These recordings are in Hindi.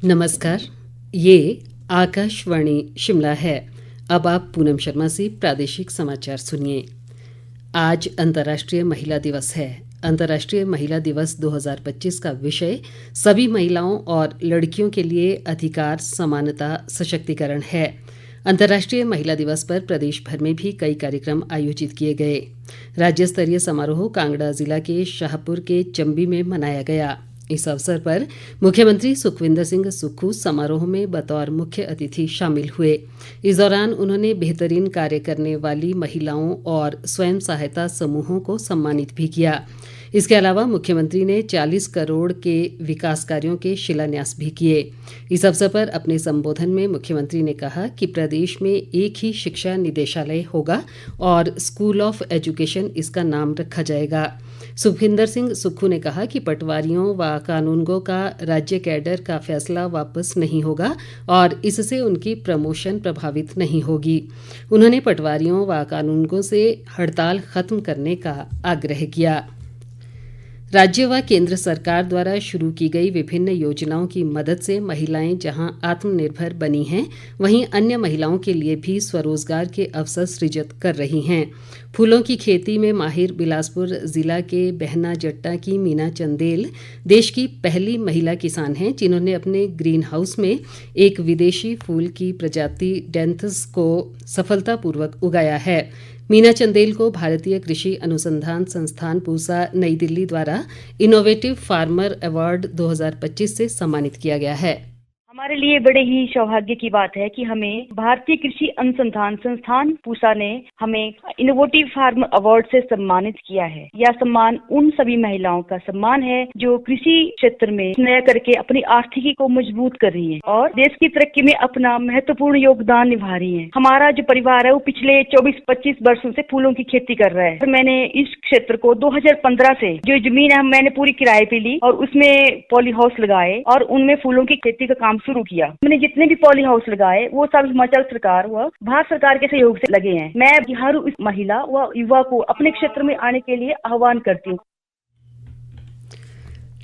नमस्कार, ये आकाशवाणी शिमला है। अब आप पूनम शर्मा से प्रादेशिक समाचार सुनिए। आज अंतर्राष्ट्रीय महिला दिवस है। अंतर्राष्ट्रीय महिला दिवस 2025 का विषय सभी महिलाओं और लड़कियों के लिए अधिकार, समानता, सशक्तिकरण है। अंतर्राष्ट्रीय महिला दिवस पर प्रदेश भर में भी कई कार्यक्रम आयोजित किए गए। राज्य स्तरीय समारोह कांगड़ा जिला के शाहपुर के चंबी में मनाया गया। इस अवसर पर मुख्यमंत्री सुखविंदर सिंह सुक्खू समारोह में बतौर मुख्य अतिथि शामिल हुए। इस दौरान उन्होंने बेहतरीन कार्य करने वाली महिलाओं और स्वयं सहायता समूहों को सम्मानित भी किया। इसके अलावा मुख्यमंत्री ने 40 करोड़ के विकास कार्यों के शिलान्यास भी किए। इस अवसर पर अपने संबोधन में मुख्यमंत्री ने कहा कि प्रदेश में एक ही शिक्षा निदेशालय होगा और स्कूल ऑफ एजुकेशन इसका नाम रखा जाएगा। सुखविंदर सिंह सुक्खू ने कहा कि पटवारियों व कानूनगों का राज्य कैडर का फैसला वापस नहीं होगा और इससे उनकी प्रमोशन प्रभावित नहीं होगी। उन्होंने पटवारियों व कानूनगों से हड़ताल खत्म करने का आग्रह किया। राज्य व केंद्र सरकार द्वारा शुरू की गई विभिन्न योजनाओं की मदद से महिलाएं जहां आत्मनिर्भर बनी हैं, वहीं अन्य महिलाओं के लिए भी स्वरोजगार के अवसर सृजित कर रही हैं। फूलों की खेती में माहिर बिलासपुर जिला के बहना जट्टा की मीना चंदेल देश की पहली महिला किसान हैं, जिन्होंने अपने ग्रीन हाउस में एक विदेशी फूल की प्रजाति डेंथस को सफलतापूर्वक उगाया है। मीना चंदेल को भारतीय कृषि अनुसंधान संस्थान पूसा नई दिल्ली द्वारा इनोवेटिव फार्मर अवार्ड 2025 से सम्मानित किया गया है। हमारे लिए बड़े ही सौभाग्य की बात है कि हमें भारतीय कृषि अनुसंधान संस्थान पूसा ने हमें इनोवेटिव फार्मर अवार्ड से सम्मानित किया है। यह सम्मान उन सभी महिलाओं का सम्मान है जो कृषि क्षेत्र में नया करके अपनी आर्थिकी को मजबूत कर रही हैं और देश की तरक्की में अपना महत्वपूर्ण योगदान निभा रही हैं। हमारा जो परिवार है वो पिछले 24-25 वर्षों से फूलों की खेती कर रहा है। मैंने इस क्षेत्र को 2015 से जो जमीन है मैंने पूरी किराए पे ली और उसमें पॉली हाउस लगाए और उनमें फूलों की खेती का काम शुरू किया। मैंने जितने भी पॉली हाउस लगाए वो सब हिमाचल सरकार व भारत सरकार के सहयोग से लगे हैं। मैं हर उस महिला व युवा को अपने क्षेत्र में आने के लिए आह्वान करती हूँ।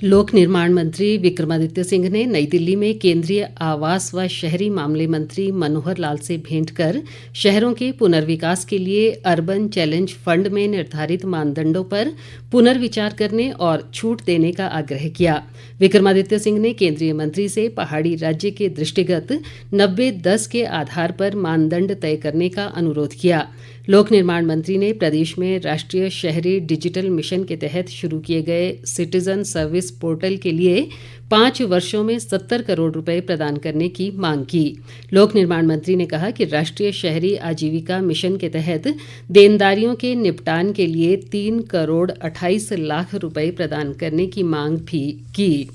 लोक निर्माण मंत्री विक्रमादित्य सिंह ने नई दिल्ली में केंद्रीय आवास व शहरी मामले मंत्री मनोहर लाल से भेंट कर शहरों के पुनर्विकास के लिए अर्बन चैलेंज फंड में निर्धारित मानदंडों पर पुनर्विचार करने और छूट देने का आग्रह किया। विक्रमादित्य सिंह ने केंद्रीय मंत्री से पहाड़ी राज्य के दृष्टिगत 90-10 के आधार पर मानदंड तय करने का अनुरोध किया। लोक निर्माण मंत्री ने प्रदेश में राष्ट्रीय शहरी डिजिटल मिशन के तहत शुरू किए गए सिटीजन सर्विस पोर्टल के लिए 5 वर्षों में 70 करोड़ रुपए प्रदान करने की मांग की। लोक निर्माण मंत्री ने कहा कि राष्ट्रीय शहरी आजीविका मिशन के तहत देनदारियों के निपटान के लिए 3 करोड़ 28 लाख रुपए प्रदान करने की मांग भी की।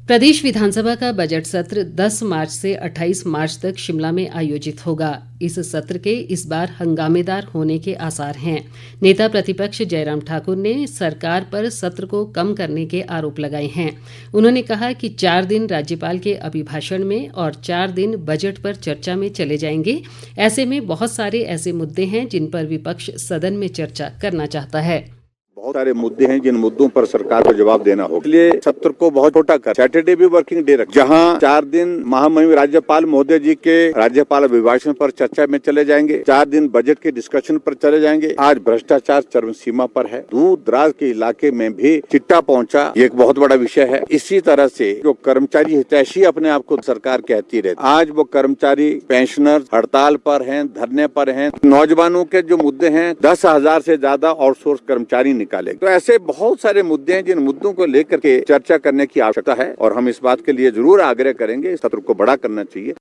प्रदेश विधानसभा का बजट सत्र 10 मार्च से 28 मार्च तक शिमला में आयोजित होगा। इस सत्र के इस बार हंगामेदार होने के आसार हैं। नेता प्रतिपक्ष जयराम ठाकुर ने सरकार पर सत्र को कम करने के आरोप लगाए हैं। उन्होंने कहा कि 4 दिन राज्यपाल के अभिभाषण में और 4 दिन बजट पर चर्चा में चले जाएंगे। ऐसे में बहुत सारे ऐसे मुद्दे हैं जिन पर विपक्ष सदन में चर्चा करना चाहता है। बहुत सारे मुद्दे हैं जिन मुद्दों पर सरकार को जवाब देना होगा। इसलिए सत्र को बहुत छोटा कर सैटरडे भी वर्किंग डे रख, जहां 4 दिन महामहिम राज्यपाल महोदय जी के राज्यपाल अभिभाषण पर चर्चा में चले जाएंगे, 4 दिन बजट के डिस्कशन पर चले जाएंगे। आज भ्रष्टाचार चरम सीमा पर है, दूर दराज के इलाके में भी चिट्टा पहुंचा, ये एक बहुत बड़ा विषय है। इसी तरह से जो कर्मचारी हितैषी अपने आप को सरकार कहती रहती, आज वो कर्मचारी पेंशनर हड़ताल पर हैं, धरने पर हैं। नौजवानों के जो मुद्दे हैं, 10,000 से ज्यादा आउटसोर्स कर्मचारी निकाले। तो ऐसे बहुत सारे मुद्दे हैं जिन मुद्दों को लेकर के चर्चा करने की आवश्यकता है और हम इस बात के लिए जरूर आग्रह करेंगे, इस सत्र को बड़ा करना चाहिए।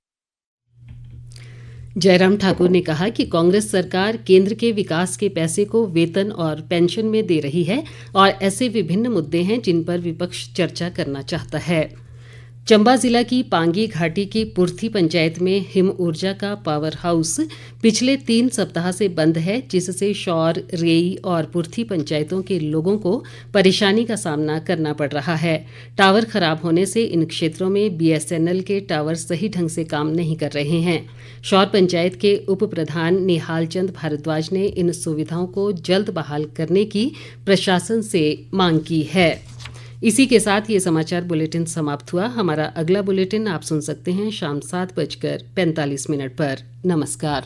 जयराम ठाकुर ने कहा कि कांग्रेस सरकार केंद्र के विकास के पैसे को वेतन और पेंशन में दे रही है और ऐसे विभिन्न मुद्दे हैं जिन पर विपक्ष चर्चा करना चाहता है। चंबा जिला की पांगी घाटी की पुर्थी पंचायत में हिम ऊर्जा का पावर हाउस पिछले 3 सप्ताह से बंद है, जिससे शौर, रेई और पुर्थी पंचायतों के लोगों को परेशानी का सामना करना पड़ रहा है। टावर खराब होने से इन क्षेत्रों में BSNL के टावर सही ढंग से काम नहीं कर रहे हैं। शौर पंचायत के उप प्रधान निहाल चंद भारद्वाज ने इन सुविधाओं को जल्द बहाल करने की प्रशासन से मांग की है। इसी के साथ ये समाचार बुलेटिन समाप्त हुआ। हमारा अगला बुलेटिन आप सुन सकते हैं शाम 7:45 पर। नमस्कार।